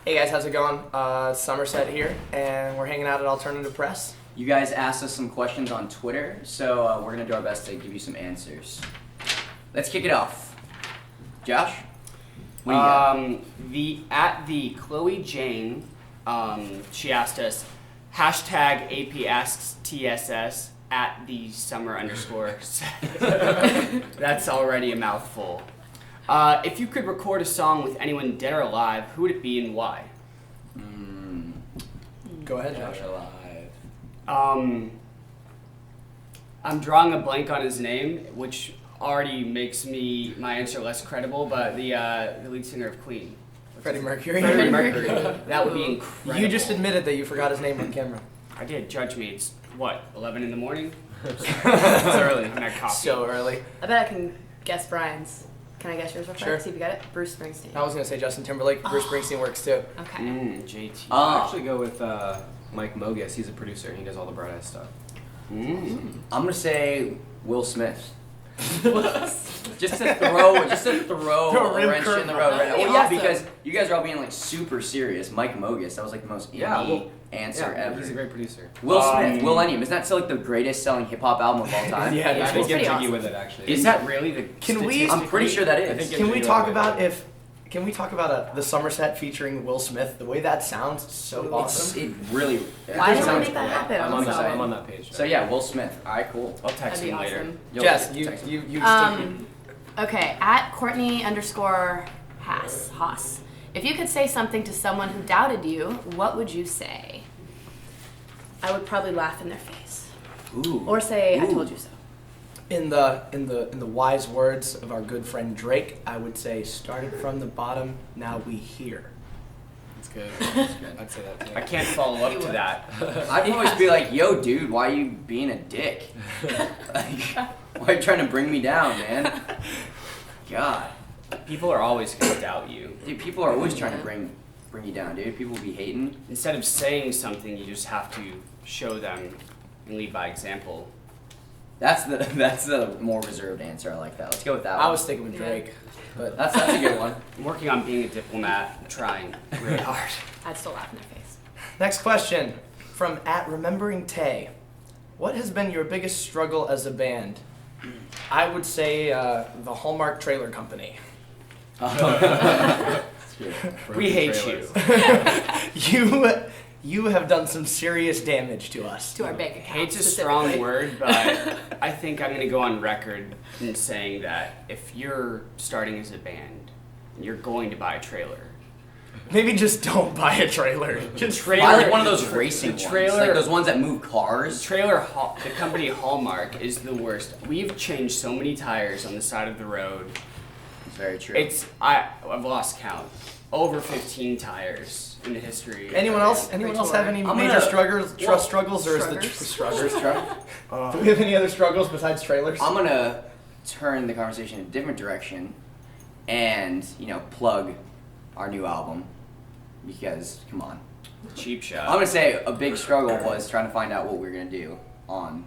Hey guys, how's it going? Somerset here, and we're hanging out at Alternative Press. You guys asked us some questions on Twitter, so we're gonna do our best to give you some answers. Let's kick it off. Josh, what do you got? The Chloe Jane, she asked us hashtag AP asks TSS at the summer _ That's already a mouthful. If you could record a song with anyone dead or alive, who would it be and why? Go ahead, Josh. Dead or alive. I'm drawing a blank on his name, which already makes my answer less credible, but the lead singer of Queen. Freddie Mercury. Freddie Mercury. That would be incredible. You just admitted that you forgot his name on camera. I did. Judge me. It's, 11 in the morning? It's early. I'm at coffee. So early. I bet I can guess Brian's. Can I guess yours real quick? Sure. See if you got it. Bruce Springsteen. I was going to say Justin Timberlake. Bruce Springsteen works too. Okay. JT. I'll actually go with Mike Mogus. He's a producer and he does all the Bright Eyes stuff. I'm gonna say Will Smith. just to throw Throw a a real wrench in the road. That'd be Well, yeah, awesome. because you guys are all being like super serious. Mike Mogus, that was like the most indie answer ever. He's a great producer. Will Smith, Millennium, isn't that still like the greatest selling hip hop album of all time? Yeah, I that's think pretty get jiggy awesome. with it actually. Is that really the Can we- I'm pretty sure that I is. think Can we Jiggy talk with about it. Can we talk about the Somerset featuring Will Smith? The way that sounds so awesome. It really. Why didn't we sounds make that great. happen? I'm on that. sorry. I'm on that page. So yeah, Will Smith. All right, cool. I'll text That'd be him later. awesome. You'll Jess, text me. you Okay, at Courtney _ Haas. If you could say something to someone who doubted you, what would you say? I would probably laugh in their face. Ooh. Or say, I Ooh. told you so. In the wise words of our good friend Drake, I would say, started from the bottom, now we here. That's good. That's good. I'd say that too. I can't follow up to that. I'd always be like, yo, dude, why are you being a dick? Like, why are you trying to bring me down, man? God. People are always going to doubt you. Dude, people are always trying to bring you down, dude. People will be hating. Instead of saying something, you just have to show them and lead by example. That's the more reserved answer. I like that. Let's go with that one. I was sticking with Drake, but That's a good one. I'm working on being a diplomat, trying really hard. I'd still laugh in their face. next question from at Remembering Tay. What has been your biggest struggle as a band? I would say the Hallmark Trailer Company. We hate you. You have done some serious damage to us. To our bank account. Hate's a specifically. strong word, but I think I'm going to go on record in saying that if you're starting as a band, you're going to buy a trailer. Maybe just don't buy a trailer. Just Trailer- I like one of those racing ones, trailer- like those ones that move cars. The company Hallmark is the worst. We've changed so many tires on the side of the road. It's very true. I've lost count. Over 15 tires in the history. of Anyone our else? band. Anyone else have any I'm major gonna- struggles? Well, Struggles, or is the Struggles? struggles? Do we have any other struggles besides trailers? I'm gonna turn the conversation in a different direction, and plug our new album because come on. Cheap shot. I'm gonna say a big struggle was trying to find out what we were gonna do on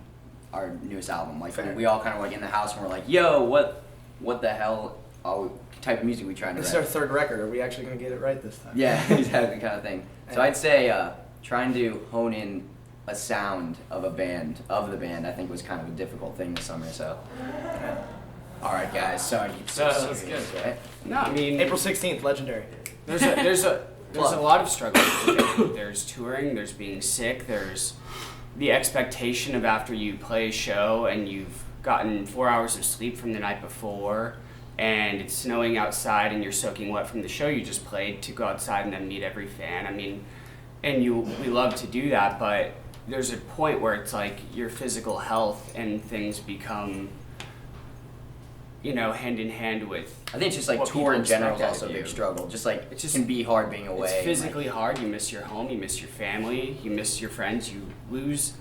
our newest album. Like Fair. we all kind of like in the house and we're like, yo, what the hell type of music we trying to This is write? our third record. Are we actually going to get it right this time? Yeah, exactly, kind of thing. So I'd say trying to hone in a sound of the band, I think was kind of a difficult thing this summer. So, all right, guys. Sorry, to keep so That's serious, good. right? No, I mean April 16th, legendary. there's a Plug. lot of struggles. There's touring. There's being sick. There's the expectation of after you play a show and you've gotten 4 hours of sleep from the night before, and it's snowing outside and you're soaking wet from the show you just played, to go outside and then meet every fan. I mean, and we love to do that, but there's a point where it's like your physical health and things become, hand in hand with. I think it's just like what tour in people general is expect also out a of big you. struggle. Just like It's just- can be hard being away. It's and, physically hard. You miss your home. You miss your family. You miss your friends. You lose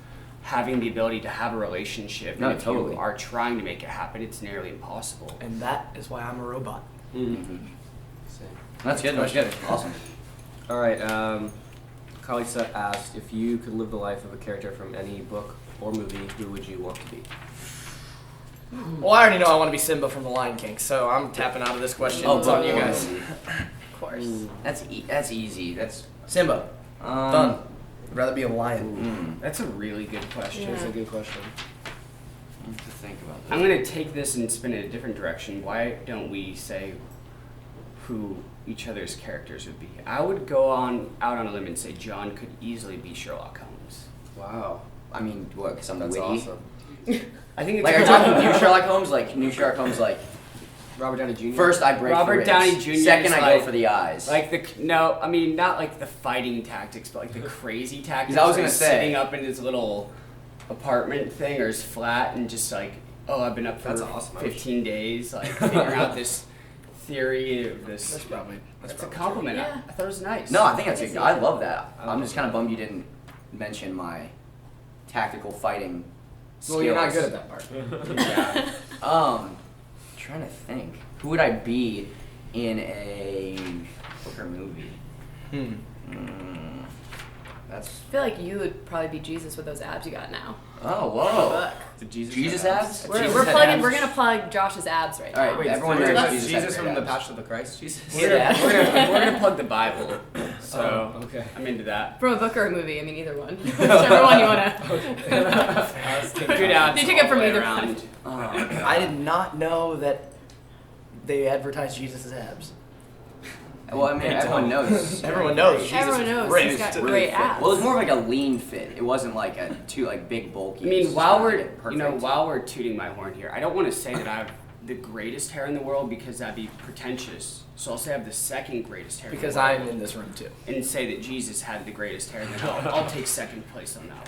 having the ability to have a relationship. No, and if totally. you are trying to make it happen, it's nearly impossible. And that is why I'm a robot. That's good. That's good. Awesome. All right. Kalisa asked if you could live the life of a character from any book or movie, who would you want to be? Well, I already know I want to be Simba from The Lion King, so I'm tapping out of this question. Oh, It's on you boy. guys. course. That's easy. That's Simba. Done. I'd rather be a lion. That's a really good question. Yeah. That's a good question. I have to think about that. I'm gonna take this and spin it a different direction. Why don't we say who each other's characters would be? I would go out on a limb and say John could easily be Sherlock Holmes. Wow. I mean, what? Because I'm That's witty. awesome. I think it's Like, are you talking new Sherlock Holmes? Like new Sherlock Holmes? Like Robert Downey Jr. first I break Robert the ribs. Downey Jr. Second is I go like- for the eyes. I mean not like the fighting tactics, but like the crazy tactics. I was where gonna he's say- sitting up in his little apartment thing or his flat and just like, oh, I've been up for That's awesome. 15 days, like figuring out this theory of this. That's probably. That's a compliment. Yeah. I thought it was nice. No, I think that's good. I love that. I I'm love just kind of bummed you didn't mention my tactical fighting skills. Well, you're not good at that part. Yeah. Trying to think. Who would I be in a book or movie? That's. I feel like you would probably be Jesus with those abs you got now. Oh, whoa. Book. Did Jesus abs? We're Jesus plugging. abs? We're gonna plug Josh's abs right All now. right, Wait, everyone so knows that's Jesus, Jesus has from great the abs. Passion of the Christ? Jesus? Yeah. We're gonna plug the Bible. So Oh, okay. I'm into that. From a book or a movie. I mean, either one. Whichever one you wanna. Good abs. You took it all from the way either around. one. Oh, I did not know that they advertised Jesus' abs. well, I mean, everyone knows. Everyone knows. Jesus Everyone is knows ripped. he's got Really great fit. abs. Well, it was more of like a lean fit. It wasn't like a too like big bulky. I mean, It's while just we're perfect. while we're tooting my horn here, I don't want to say that I have the greatest hair in the world because that'd be pretentious. So I'll say I have the second greatest hair. Because in the world I'm in this room too. and say that Jesus had the greatest hair. Then I'll take second place on that one.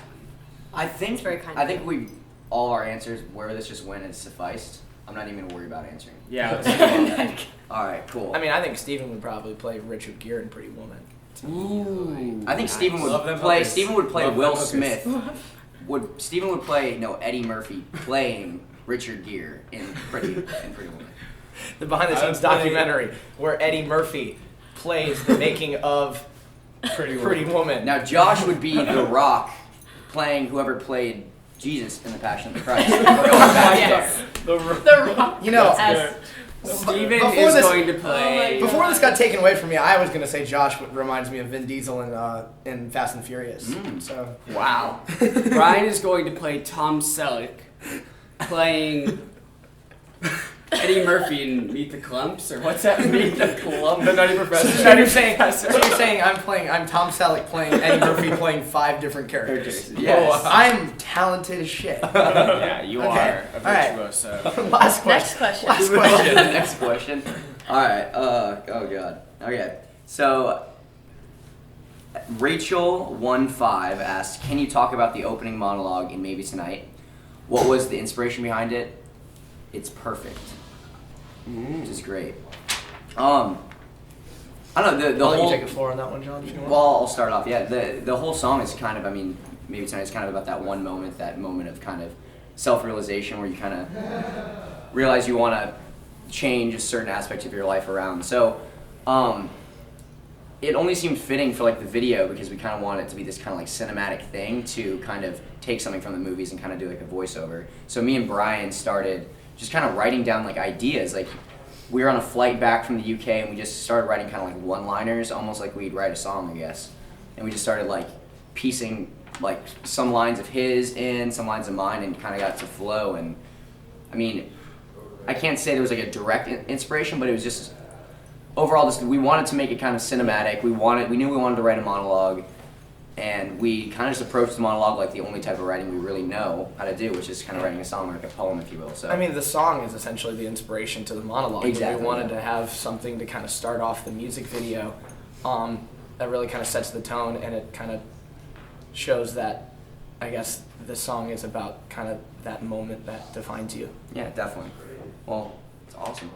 I think very kind I of think you. we all our answers where this just went and sufficed. I'm not even gonna worry about answering. Yeah. let's All right, cool. I mean, I think Steven would probably play Richard Gere in Pretty Woman. Ooh. I think Steven Love them would play. hookers. Steven would play Love Will them hookers. Smith. Steven would play Eddie Murphy playing Richard Gere in Pretty Woman. The behind the I scenes would play- documentary where Eddie Murphy plays the making of Pretty Woman. Now Josh would be The Rock playing whoever played Jesus in the Passion of the Christ. We're going back Yes. there. The Rock. You know, As- Steven Before is this- going to play. before this got taken away from me, I was gonna say Josh reminds me of Vin Diesel in Fast and Furious. So Wow. Brian is going to play Tom Selleck playing Eddie Murphy in Meet the Clumps, or what's that? Meet the Clumps. The Nutty Professor. So you're saying I'm Tom Selleck playing Eddie Murphy playing 5 different characters. Yes. I'm talented as shit. Yeah, you Okay. are a All right. virtuoso. Last question. Next question. Last question. Next question. All right. Oh god. Okay. So Rachel15 asked, "Can you talk about the opening monologue in Maybe Tonight? What was the inspiration behind it? It's perfect." Which is great. I don't know the I'll let whole. you take the floor on that one, John. If you want. Well, I'll start off. Yeah, the whole song is kind of. I mean, Maybe Tonight is kind of about that one moment, that moment of kind of self-realization where you kind of realize you want to change a certain aspect of your life around. So, it only seemed fitting for like the video because we kind of wanted it to be this kind of like cinematic thing to kind of take something from the movies and kind of do like a voiceover. So me and Brian started just kind of writing down like ideas. Like we were on a flight back from the UK and we just started writing kind of like one-liners, almost like we'd write a song, I guess. And we just started like piecing like some lines of his in, some lines of mine, and kind of got to flow. And I mean, I can't say there was like a direct inspiration, but it was just overall just we wanted to make it kind of cinematic. We knew we wanted to write a monologue, and we kind of just approached the monologue like the only type of writing we really know how to do, which is kind of writing a song, like a poem, if you will. So I mean, the song is essentially the inspiration to the monologue. Exactly, We wanted yeah. to have something to kind of start off the music video that really kind of sets the tone, and it kind of shows that, I guess, the song is about kind of that moment that defines you. yeah, definitely. Well, it's awesome.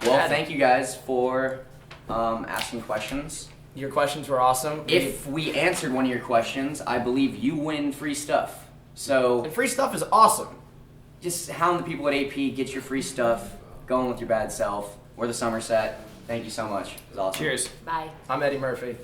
Well, Yeah. thank you guys for asking questions. Your questions were awesome. If we answered one of your questions, I believe you win free stuff. So And free stuff is awesome. just hound the people at AP, get your free stuff, go on with your bad self. We're the Somerset. Thank you so much. It was awesome. Cheers. Bye. I'm Eddie Murphy.